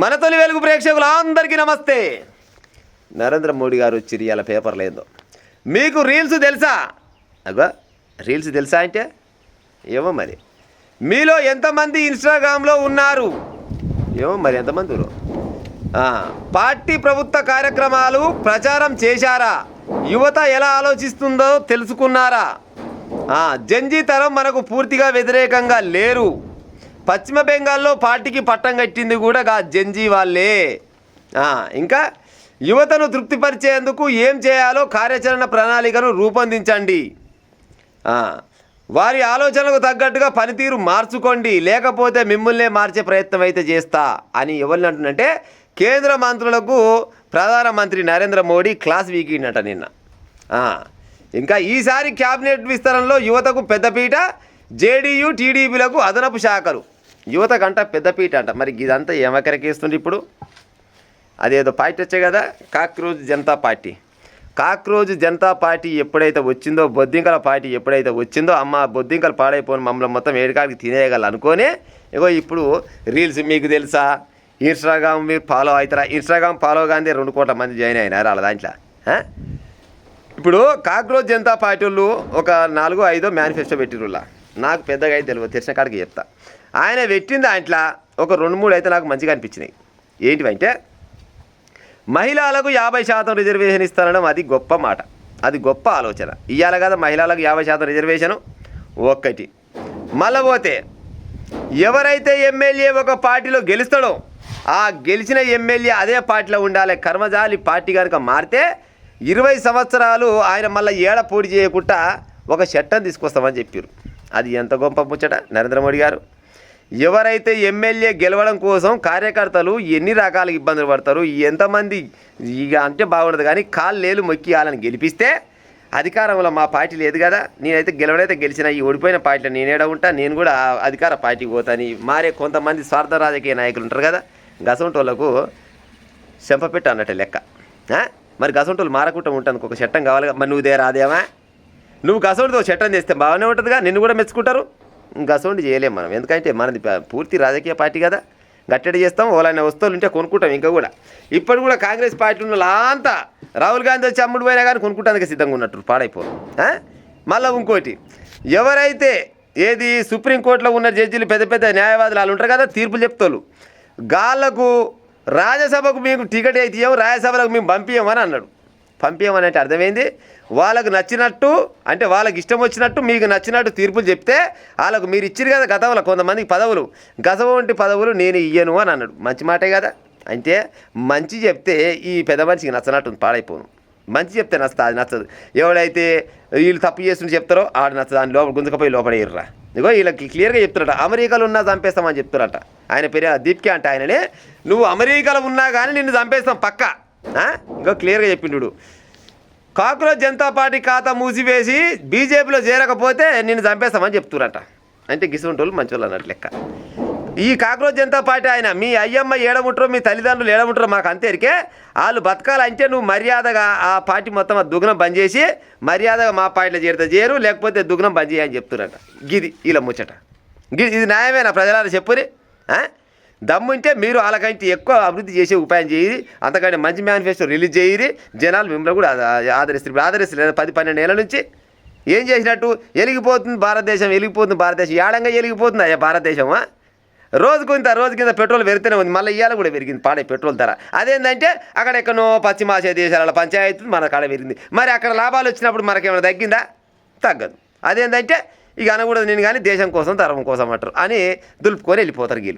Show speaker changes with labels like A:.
A: మన తొలి వెలుగు ప్రేక్షకులు అందరికీ నమస్తే. నరేంద్ర మోడీ గారు వచ్చిర్రు ఇవాళ పేపర్లో ఏందో. మీకు రీల్స్ తెలుసా? అగో రీల్స్ తెలుసా అంటే ఏమో మరి. మీలో ఎంతమంది ఇన్స్టాగ్రామ్లో ఉన్నారు? ఏమో మరి ఎంతమంది. పార్టీ ప్రభుత్వ కార్యక్రమాలు ప్రచారం చేశారా? యువత ఎలా ఆలోచిస్తుందో తెలుసుకున్నారా? జంజీ తరం మనకు పూర్తిగా వ్యతిరేకంగా లేరు. పశ్చిమ బెంగాల్లో పార్టీకి పట్టం కట్టింది కూడా జంజీ వాళ్ళే. ఇంకా యువతను తృప్తిపరిచేందుకు ఏం చేయాలో కార్యాచరణ ప్రణాళికను రూపొందించండి. వారి ఆలోచనలకు తగ్గట్టుగా పనితీరు మార్చుకోండి, లేకపోతే మిమ్మల్నే మార్చే ప్రయత్నం అయితే చేస్తా అని ఎవరిని అంటున్నంటే కేంద్ర మంత్రులకు ప్రధానమంత్రి నరేంద్ర మోడీ క్లాస్ వీకిండట నిన్న. ఇంకా ఈసారి క్యాబినెట్ విస్తరణలో యువతకు పెద్దపీట, జేడీయూ టీడీపీలకు అదనపు శాఖలు. యువతకంట పెద్దపీట అంట. మరి ఇదంతా ఏమకరకేస్తుంది ఇప్పుడు? అదేదో పార్టీ వచ్చే కదా, cockroach Janata party. Cockroach Janata party ఎప్పుడైతే వచ్చిందో, బొద్దింకల పార్టీ ఎప్పుడైతే వచ్చిందో, అమ్మ బొద్దింకలు పాడైపోయిన మమ్మల్ని మొత్తం ఏడుకాడికి తినేయగల అనుకోనే ఇగో ఇప్పుడు రీల్స్. మీకు తెలుసా? ఇన్స్టాగ్రామ్ మీరు ఫాలో అవుతారా? ఇన్స్టాగ్రామ్ ఫాలో కానీ 2 కోట్ల మంది జాయిన్ అయినారు వాళ్ళ దాంట్లో. ఇప్పుడు కాక్రోజ్ జనతా పార్టీ వాళ్ళు ఒక 4-5 మేనిఫెస్టో పెట్టిరులా. నాకు పెద్దగా అయితే తెలియదు, తెలిసిన కాడికి చెప్తా. ఆయన పెట్టిన దాంట్లో ఒక 2-3 అయితే నాకు మంచిగా అనిపించినాయి. ఏంటివంటే మహిళలకు 50% రిజర్వేషన్ ఇస్తానడం అది గొప్ప మాట, అది గొప్ప ఆలోచన. ఇవాళ కదా మహిళలకు 50% రిజర్వేషను ఒక్కటి. మళ్ళీ పోతే ఎవరైతే ఎమ్మెల్యే ఒక పార్టీలో గెలుస్తాడో ఆ గెలిచిన ఎమ్మెల్యే అదే పార్టీలో ఉండాలి. కర్మజాలి పార్టీ కనుక మారితే 20 సంవత్సరాలు ఆయన మళ్ళీ ఏడ పోటీ చేయకుండా ఒక చట్టం తీసుకొస్తామని చెప్పారు. అది ఎంత గొప్ప ముచ్చట నరేంద్ర మోడీ గారు. ఎవరైతే ఎమ్మెల్యే గెలవడం కోసం కార్యకర్తలు ఎన్ని రకాల ఇబ్బందులు పడతారు, ఎంతమంది ఇక అంటే బాగుండదు. కానీ కాళ్ళు మొక్కి వాళ్ళని గెలిపిస్తే అధికారంలో మా పార్టీ లేదు కదా, నేనైతే గెలవడైతే గెలిచిన ఈ ఓడిపోయిన పార్టీలో నేనేడా ఉంటా, నేను కూడా అధికార పార్టీకి పోతాని మారే కొంతమంది స్వార్థ రాజకీయ నాయకులు ఉంటారు కదా, గసంటోళ్లకు చెంపపెట్టు అన్నట్టు లెక్క. మరి గసంటోళ్ళు మారకుండా ఉంటాను, ఒక చట్టం కావాలి. మరి నువ్వు రాదేమా? నువ్వు గసంటితో చట్టం చేస్తే బాగానే ఉంటుందిగా, నిన్ను కూడా మెచ్చుకుంటారు. గసంటి చేయలేము మనం, ఎందుకంటే మనది పూర్తి రాజకీయ పార్టీ కదా. గట్టడి చేస్తాం, వాళ్ళని వస్తువులు ఉంటే కొనుక్కుంటాం. ఇంకా కూడా ఇప్పుడు కూడా కాంగ్రెస్ పార్టీ ఉన్న అంతా రాహుల్ గాంధీ వచ్చి అమ్ముడు పోయినా కానీ కొనుక్కుంటానికి సిద్ధంగా ఉన్నట్టు పాడైపోరు. మళ్ళీ ఇంకోటి, ఎవరైతే ఏది సుప్రీంకోర్టులో ఉన్న జడ్జీలు పెద్ద పెద్ద న్యాయవాదులు వాళ్ళు ఉంటారు కదా, తీర్పులు చెప్తారు. గాళ్ళకు రాజ్యసభకు మీకు టికెట్ అయితే ఇవ్వం, రాజ్యసభలకు మేము పంపించమని అన్నాడు. పంపించమని అంటే అర్థమైంది, వాళ్ళకు నచ్చినట్టు అంటే వాళ్ళకి ఇష్టం వచ్చినట్టు మీకు నచ్చినట్టు తీర్పులు చెప్తే వాళ్ళకు మీరు ఇచ్చిరు కదా గతంలో కొంతమందికి పదవులు, గసవంటి పదవులు నేను ఇయ్యను అని అన్నాడు. మంచి మాటే కదా. అంటే మంచి చెప్తే ఈ పెద్ద మనిషికి నచ్చనట్టు పాడైపోను. మంచి చెప్తే నచ్చదు, అది నచ్చదు. ఎవడైతే వీళ్ళు తప్పు చేస్తుంటే చెప్తారో ఆడు నచ్చదు, దాని లోపల గుంజుకపోయి లోపడేయర్రా. ఇగో వీళ్ళకి క్లియర్గా చెప్తారట, అమెరికాలో ఉన్నా చంపేస్తామని చెప్తారట. ఆయన పేరు దీప్కే అంటే ఆయననే, నువ్వు అమెరికాలో ఉన్నా కానీ నిన్ను చంపేస్తాం పక్క. ఇంకా క్లియర్గా చెప్పిండు. కాక్రోజ్ జనతా పార్టీ ఖాతా మూసివేసి బీజేపీలో చేరకపోతే నిన్ను చంపేస్తామని చెప్తురట. అంటే గిసుంటోళ్ళు మంచోళ్ళు అన్నట్టు లెక్క. ఈ కాక్రోజ్ జనతా పార్టీ ఆయన మీ అయ్యమ్మ ఏడముంటారో మీ తల్లిదండ్రులు ఏడముంటారో మాకు అంతేరికే, వాళ్ళు బతకాలంటే నువ్వు మర్యాదగా ఆ పార్టీ మొత్తం దుగ్నం బంద్ చేసి మర్యాదగా మా పార్టీలో చేరితే చేరు, లేకపోతే దుగ్నం బంద్ చేయని చెప్తురట. గిది ఇలా ముచ్చట. ఇది న్యాయమేనా ప్రజలారా చెప్పురి? దమ్ముంటే మీరు వాళ్ళకంటే ఎక్కువ అభివృద్ధి చేసే ఉపాయం చేయరు, అంతకంటే మంచి మేనిఫెస్టో రిలీజ్ చేయరు, జనాలు మిమ్మల్ని కూడా ఆదరిస్తారు. 10-12 ఏళ్ళ నుంచి ఏం చేసినట్టు? వెలిగిపోతుంది భారతదేశం, వెలిగిపోతుంది భారతదేశం. ఏడంగా వెలిగిపోతుంది అయ్యా భారతదేశమా? రోజు కింద పెట్రోల్ పెరిగితేనే ఉంది, మళ్ళీ ఇవాళ కూడా పెరిగింది పాడే పెట్రోల్ ధర. అదేంటంటే అక్కడ ఎక్కడో పశ్చిమాసియా దేశాల పంచాయతీలు మన కాడ పెరిగింది. మరి అక్కడ లాభాలు వచ్చినప్పుడు మనకేమైనా తగ్గిందా? తగ్గదు. అదేంటంటే ఇక అనకూడదు నేను కానీ దేశం కోసం ధర్మం కోసం అంటారు అని దులుపుకొని వెళ్ళిపోతారు వీళ్ళు.